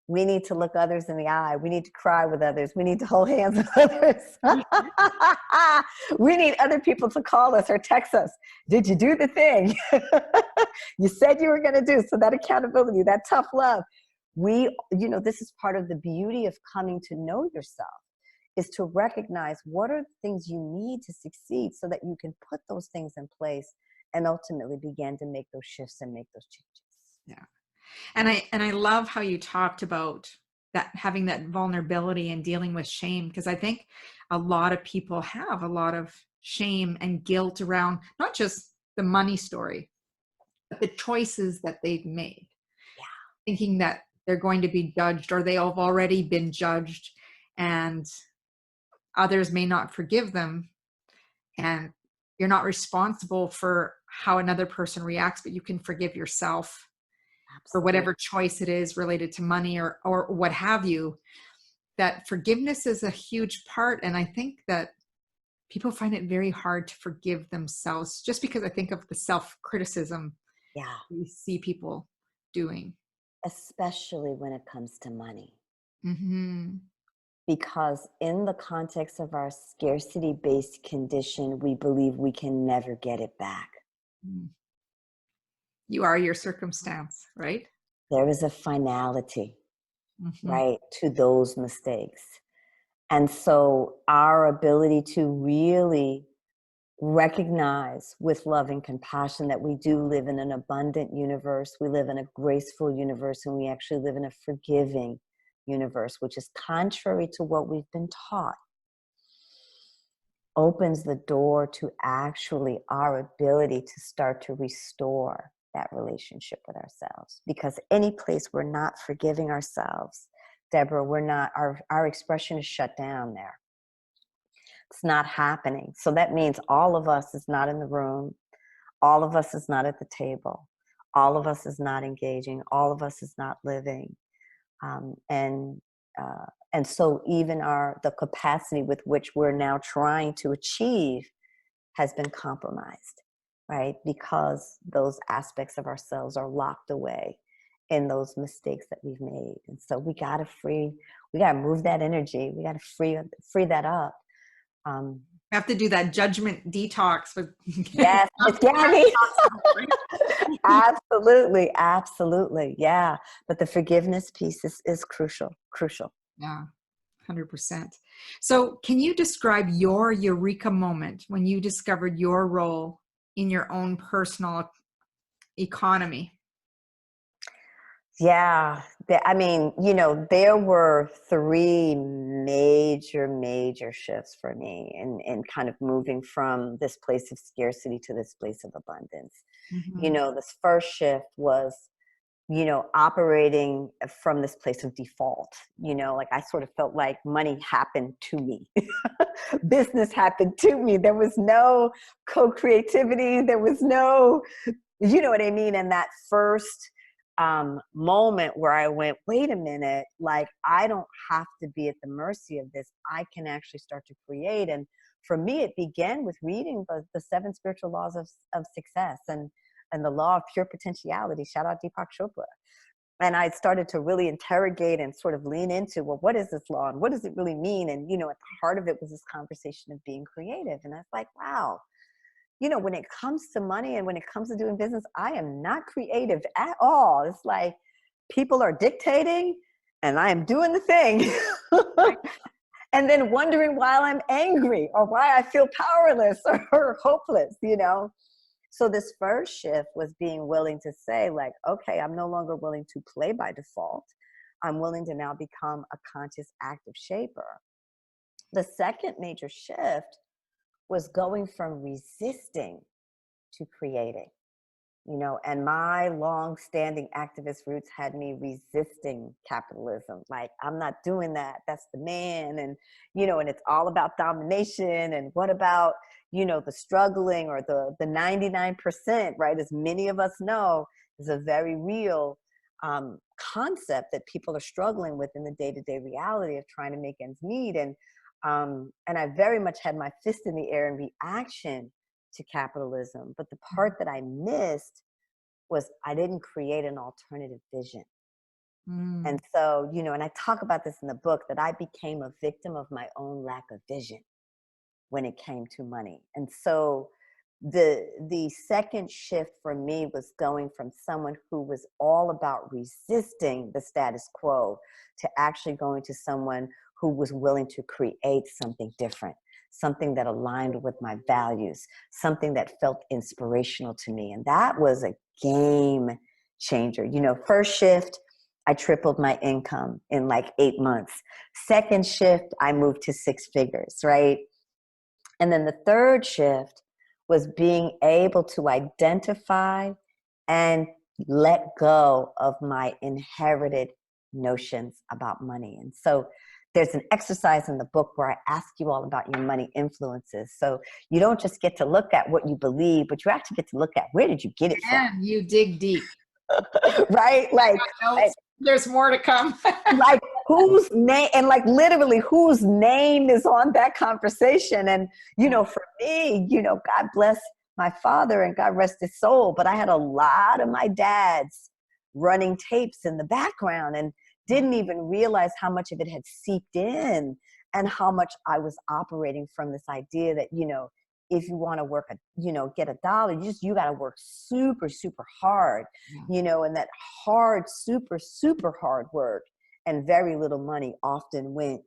C: We need to look others in the eye. We need to cry with others. We need to hold hands with others. We need other people to call us or text us. Did you do the thing you said you were going to do? So that accountability, that tough love. This is part of the beauty of coming to know yourself, is to recognize what are the things you need to succeed so that you can put those things in place and ultimately begin to make those shifts and make those changes.
A: Yeah. And I love how you talked about that, having that vulnerability and dealing with shame, because I think a lot of people have a lot of shame and guilt around not just the money story, but the choices that they've made.
C: Yeah.
A: Thinking that they're going to be judged, or they have already been judged, and others may not forgive them. And you're not responsible for how another person reacts, but you can forgive yourself. Absolutely. For whatever choice it is related to money or what have you. That forgiveness is a huge part. And I think that people find it very hard to forgive themselves, just because I think of the self-criticism we see people doing.
C: Especially when it comes to money.
A: Mm-hmm.
C: Because in the context of our scarcity-based condition, we believe we can never get it back.
A: You are your circumstance, right?
C: There is a finality, right, to those mistakes. And so our ability to really recognize with love and compassion that we do live in an abundant universe, we live in a graceful universe, and we actually live in a forgiving universe, which is contrary to what we've been taught, opens the door to actually our ability to start to restore that relationship with ourselves. Because any place we're not forgiving ourselves, Deborah, we're not, our expression is shut down there. It's not happening. So that means all of us is not in the room. All of us is not at the table. All of us is not engaging. All of us is not living. And so even the capacity with which we're now trying to achieve has been compromised, right? Because those aspects of ourselves are locked away in those mistakes that we've made. And so we gotta move that energy. We gotta free that up.
A: We have to do that judgment detox with
C: yes, with Gabby. Absolutely, yeah. But the forgiveness piece is crucial.
A: Yeah, 100%. So can you describe your Eureka moment when you discovered your role in your own personal economy?
C: Yeah, I mean, there were three major shifts for me in kind of moving from this place of scarcity to this place of abundance.
A: Mm-hmm.
C: This first shift was, operating from this place of default. Like I sort of felt like money happened to me. Business happened to me. There was no co-creativity. There was no, you know what I mean? And that first moment where I went, wait a minute, like I don't have to be at the mercy of this. I can actually start to create. And for me, it began with reading the 7 spiritual laws of success and the law of pure potentiality. Shout out Deepak Chopra. And I started to really interrogate and sort of lean into, well, what is this law and what does it really mean? And, at the heart of it was this conversation of being creative. And I was like, wow, when it comes to money and when it comes to doing business, I am not creative at all. It's like people are dictating and I am doing the thing. And then wondering why I'm angry or why I feel powerless or hopeless, So this first shift was being willing to say like, okay, I'm no longer willing to play by default. I'm willing to now become a conscious active shaper. The second major shift was going from resisting to creating, and my long-standing activist roots had me resisting capitalism. Like, I'm not doing that. That's the man. And, and it's all about domination. And what about, the struggling or the 99%, right? As many of us know, is a very real concept that people are struggling with in the day-to-day reality of trying to make ends meet. And I very much had my fist in the air in reaction to capitalism. But the part that I missed was I didn't create an alternative vision. And so, and I talk about this in the book, that I became a victim of my own lack of vision when it came to money. And so the second shift for me was going from someone who was all about resisting the status quo to actually going to someone who was willing to create something different, something that aligned with my values, something that felt inspirational to me. And that was a game changer. First shift, I tripled my income in like 8 months. Second shift, I moved to 6 figures, right? And then the third shift was being able to identify and let go of my inherited notions about money. And so there's an exercise in the book where I ask you all about your money influences. So you don't just get to look at what you believe, but you actually get to look at where did you get it from?
A: And you dig deep.
C: Right? Like,
A: there's more to come.
C: like whose name, and like literally whose name is on that conversation. And, for me, God bless my father and God rest his soul, but I had a lot of my dad's running tapes in the background and didn't even realize how much of it had seeped in and how much I was operating from this idea that, if you want to work, get a dollar, you got to work super, super hard, and that hard, super, super hard work and very little money often went,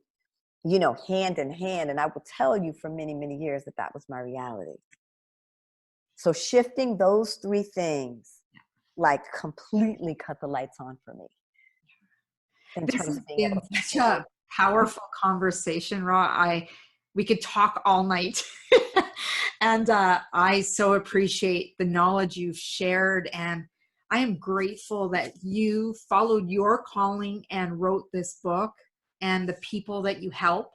C: hand in hand. And I will tell you for many, many years that was my reality. So shifting those 3 things, like completely cut the lights on for me. in
A: This
C: terms
A: has
C: of being
A: been
C: able to
A: such a powerful conversation, Rha. We could talk all night. And I so appreciate the knowledge you've shared. And I am grateful that you followed your calling and wrote this book and the people that you help.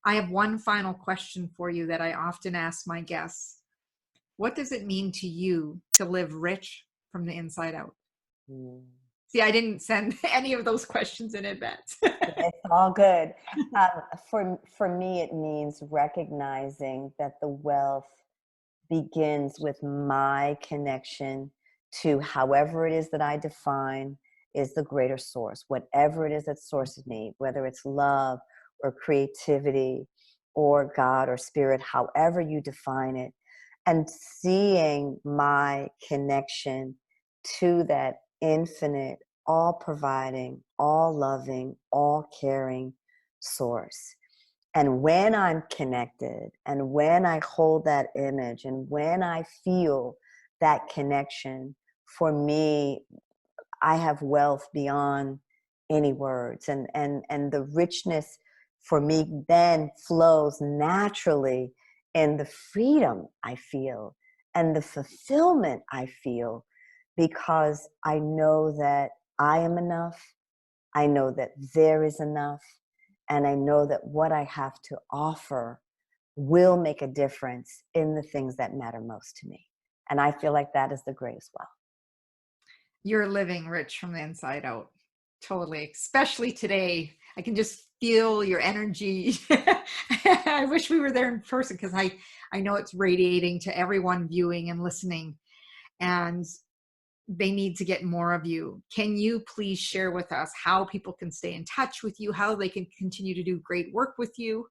A: I have one final question for you that I often ask my guests. What does it mean to you to live rich from the inside out?
C: Mm.
A: See, I didn't send any of those questions in advance.
C: It's all good. For me, it means recognizing that the wealth begins with my connection to however it is that I define is the greater source, whatever it is that sources me, whether it's love or creativity or God or spirit, however you define it, and seeing my connection to that infinite, all providing, all loving, all caring source. And when I'm connected, and when I hold that image, and when I feel that connection, for me, I have wealth beyond any words. And the richness for me then flows naturally in the freedom I feel and the fulfillment I feel, because I know that I am enough. I know that there is enough. And I know that what I have to offer will make a difference in the things that matter most to me. And I feel like that is the greatest wealth.
A: You're living rich from the inside out. Totally. Especially today. I can just feel your energy. I wish we were there in person, because I know it's radiating to everyone viewing and listening. And they need to get more of you. Can you please share with us how people can stay in touch with you, how they can continue to do great work with you?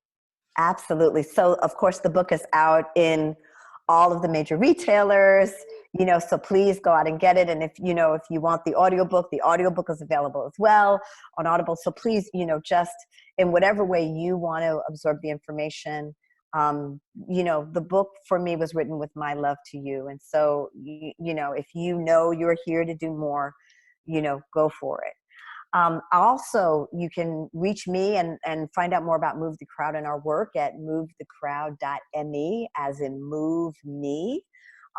C: Absolutely. So, of course, the book is out in all of the major retailers, so please go out and get it. And if you want the audiobook is available as well on Audible. So please, just in whatever way you want to absorb the information. The book for me was written with my love to you. And so, if you're here to do more, go for it. Also, you can reach me and find out more about Move the Crowd and our work at movethecrowd.me, as in move me,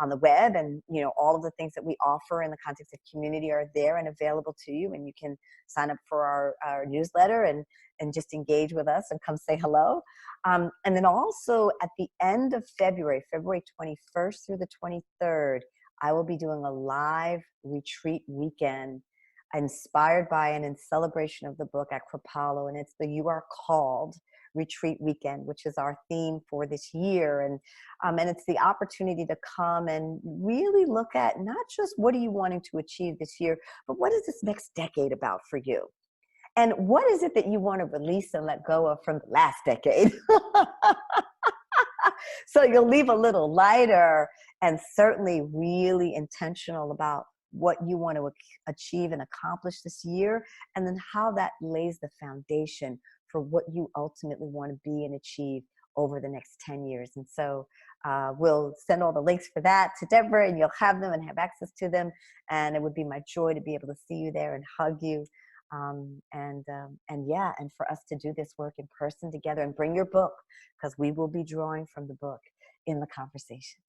C: on the web. And, all of the things that we offer in the context of community are there and available to you. And you can sign up for our newsletter and just engage with us and come say hello. And then also at the end of February 21st through the 23rd, I will be doing a live retreat weekend inspired by and in celebration of the book at Crapalo. And it's the You Are Called Retreat Weekend, which is our theme for this year. And it's the opportunity to come and really look at not just what are you wanting to achieve this year, but what is this next decade about for you? And what is it that you want to release and let go of from the last decade? So you'll leave a little lighter and certainly really intentional about what you want to achieve and accomplish this year, and then how that lays the foundation for what you ultimately want to be and achieve over the next 10 years. And so we'll send all the links for that to Debra, and you'll have them and have access to them. And it would be my joy to be able to see you there and hug you. And for us to do this work in person together, and bring your book, because we will be drawing from the book in the conversations.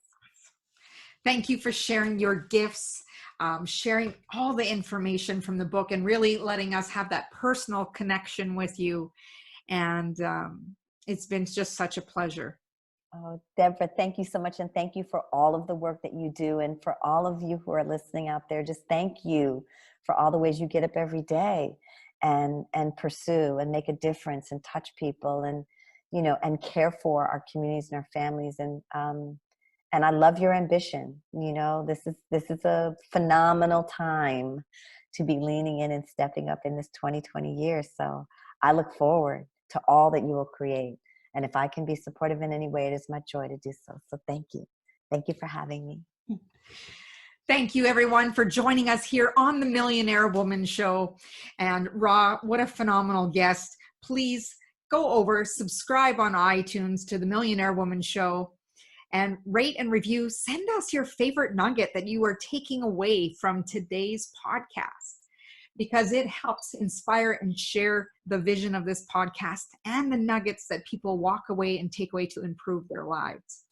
A: Thank you for sharing your gifts, sharing all the information from the book, and really letting us have that personal connection with you. And it's been just such a pleasure.
C: Oh, Debra, thank you so much. And thank you for all of the work that you do. And for all of you who are listening out there, just thank you for all the ways you get up every day and pursue and make a difference and touch people and, and care for our communities and our families. And I love your ambition. This is a phenomenal time to be leaning in and stepping up in this 2020 year. So I look forward to all that you will create. And if I can be supportive in any way, it is my joy to do so. So thank you. Thank you for having me.
A: Thank you, everyone, for joining us here on the Millionaire Woman Show. And Rha, what a phenomenal guest. Please go over, subscribe on iTunes to the Millionaire Woman Show, and rate and review. Send us your favorite nugget that you are taking away from today's podcast. because it helps inspire and share the vision of this podcast and the nuggets that people walk away and take away to improve their lives.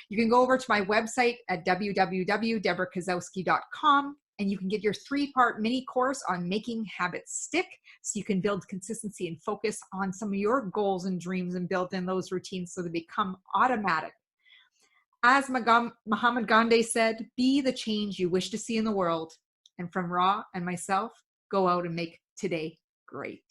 A: You can go over to my website at www.debrakasowski.com, and you can get your 3-part mini course on making habits stick, so you can build consistency and focus on some of your goals and dreams and build in those routines so they become automatic. As Mahatma Gandhi said, be the change you wish to see in the world. And from Rha and myself, go out and make today great.